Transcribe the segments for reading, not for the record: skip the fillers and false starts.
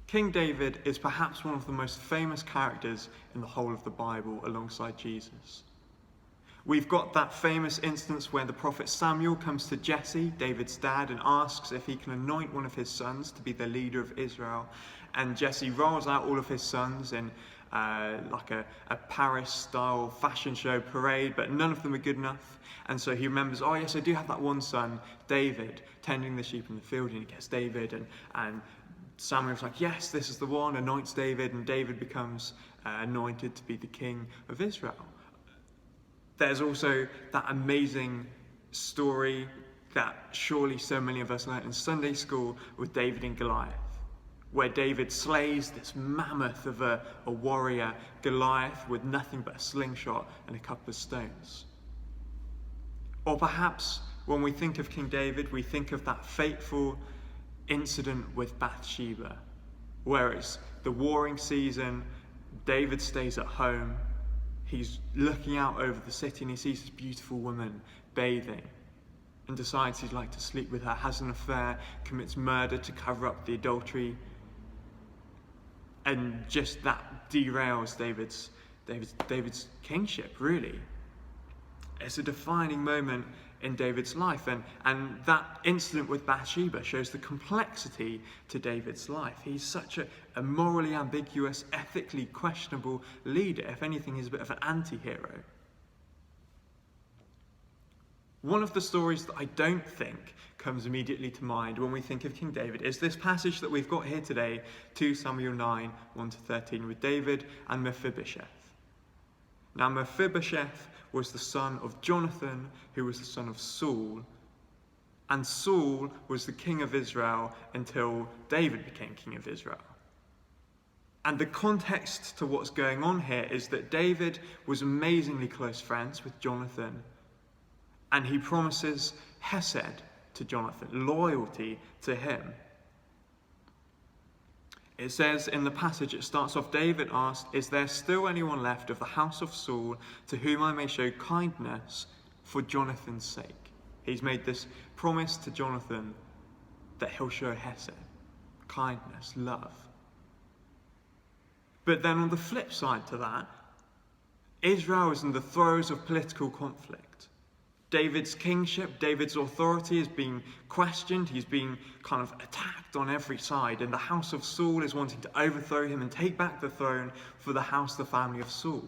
King David is perhaps one of the most famous characters in the whole of the Bible alongside Jesus. We've got that famous instance where the prophet Samuel comes to Jesse, David's dad, and asks if he can anoint one of his sons to be the leader of Israel. And Jesse rolls out all of his sons in like a Paris-style fashion show parade, but none of them are good enough. And so he remembers, oh yes, I do have that one son, David, tending the sheep in the field, and he gets David, and Samuel's like, yes, this is the one, anoints David, and David becomes anointed to be the king of Israel. There's also that amazing story that surely so many of us learned in Sunday school with David and Goliath, where David slays this mammoth of a warrior, Goliath, with nothing but a slingshot and a couple of stones. Or perhaps when we think of King David, we think of that fateful incident with Bathsheba, where it's the warring season, David stays at home, he's looking out over the city and he sees this beautiful woman bathing and decides he'd like to sleep with her, has an affair, commits murder to cover up the adultery, and just that derails David's kingship, really. It's a defining moment in David's life, and that incident with Bathsheba shows the complexity to David's life. He's such a morally ambiguous, ethically questionable leader. If anything, he's a bit of an anti-hero. One of the stories that I don't think comes immediately to mind when we think of King David is this passage that we've got here today, 2 Samuel 9, 1-13, with David and Mephibosheth. Now Mephibosheth was the son of Jonathan, who was the son of Saul, and Saul was the king of Israel until David became king of Israel. And the context to what's going on here is that David was amazingly close friends with Jonathan, and he promises hesed to Jonathan, loyalty to him. It says in the passage, it starts off, David asked, is there still anyone left of the house of Saul to whom I may show kindness for Jonathan's sake? He's made this promise to Jonathan that he'll show hesed, kindness, love. But then on the flip side to that, Israel is in the throes of political conflict. David's kingship, David's authority is being questioned. He's being kind of attacked on every side, and the house of Saul is wanting to overthrow him and take back the throne for the family of Saul.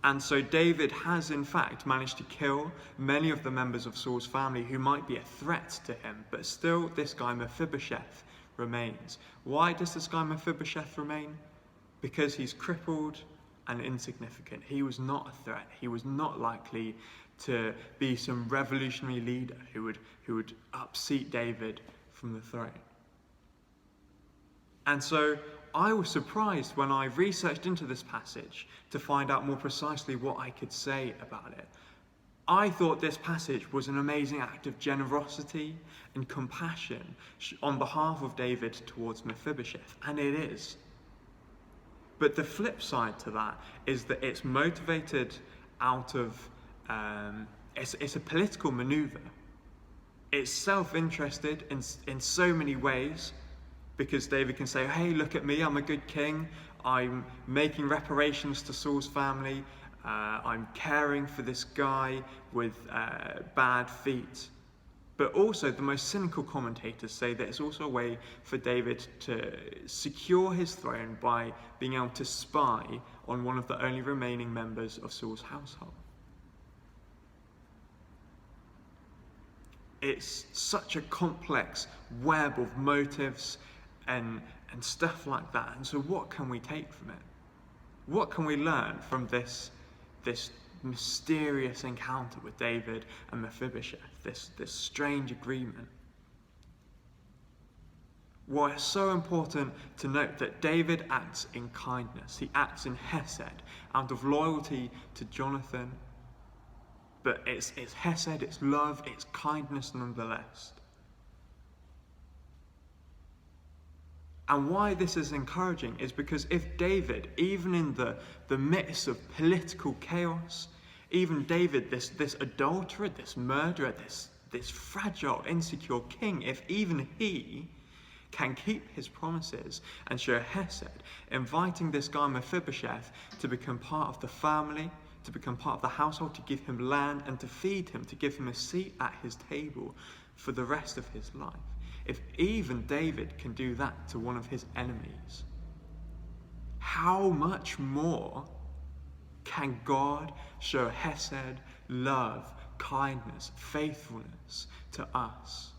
And so David has in fact managed to kill many of the members of Saul's family who might be a threat to him, but still this guy Mephibosheth remains. Why does this guy Mephibosheth remain? Because he's crippled and insignificant. He was not a threat. He was not likely to be some revolutionary leader who would upseat David from the throne. And so I was surprised when I researched into this passage to find out more precisely what I could say about it. I thought this passage was an amazing act of generosity and compassion on behalf of David towards Mephibosheth, and it is. But the flip side to that is that it's motivated out of, it's a political maneuver. It's self-interested in so many ways, because David can say, hey, look at me, I'm a good king, I'm making reparations to Saul's family, I'm caring for this guy with bad feet. But also the most cynical commentators say that it's also a way for David to secure his throne by being able to spy on one of the only remaining members of Saul's household. It's such a complex web of motives and stuff like that. And so what can we take from it? What can we learn from this mysterious encounter with David and Mephibosheth, this strange agreement? Well, it's so important to note that David acts in kindness. He acts in hesed, out of loyalty to Jonathan. But it's hesed, it's love, it's kindness nonetheless. And why this is encouraging is because if David, even in the midst of political chaos, even David, this adulterer, this murderer, this fragile, insecure king, if even he can keep his promises and show hesed, inviting this guy Mephibosheth to become part of the family, to become part of the household, to give him land and to feed him, to give him a seat at his table for the rest of his life. If even David can do that to one of his enemies, how much more can God show hesed, love, kindness, faithfulness to us?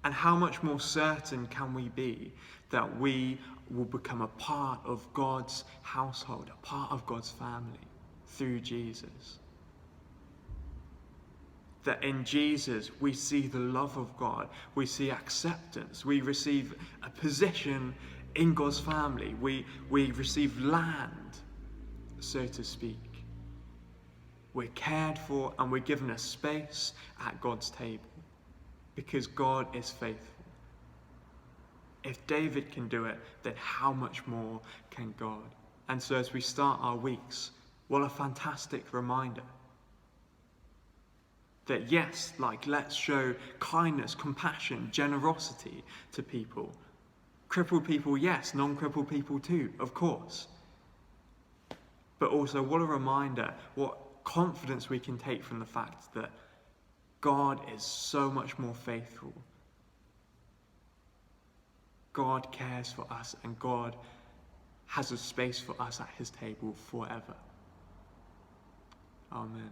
And how much more certain can we be that we will become a part of God's household, a part of God's family through Jesus? That in Jesus we see the love of God, we see acceptance, we receive a position in God's family, we receive land, so to speak. We're cared for and we're given a space at God's table because God is faithful. If David can do it, then how much more can God? And so as we start our weeks, what a fantastic reminder that yes, let's show kindness, compassion, generosity to people. Crippled people, yes. Non-crippled people too, of course. But also, what a reminder, what confidence we can take from the fact that God is so much more faithful. God cares for us and God has a space for us at his table forever. Amen.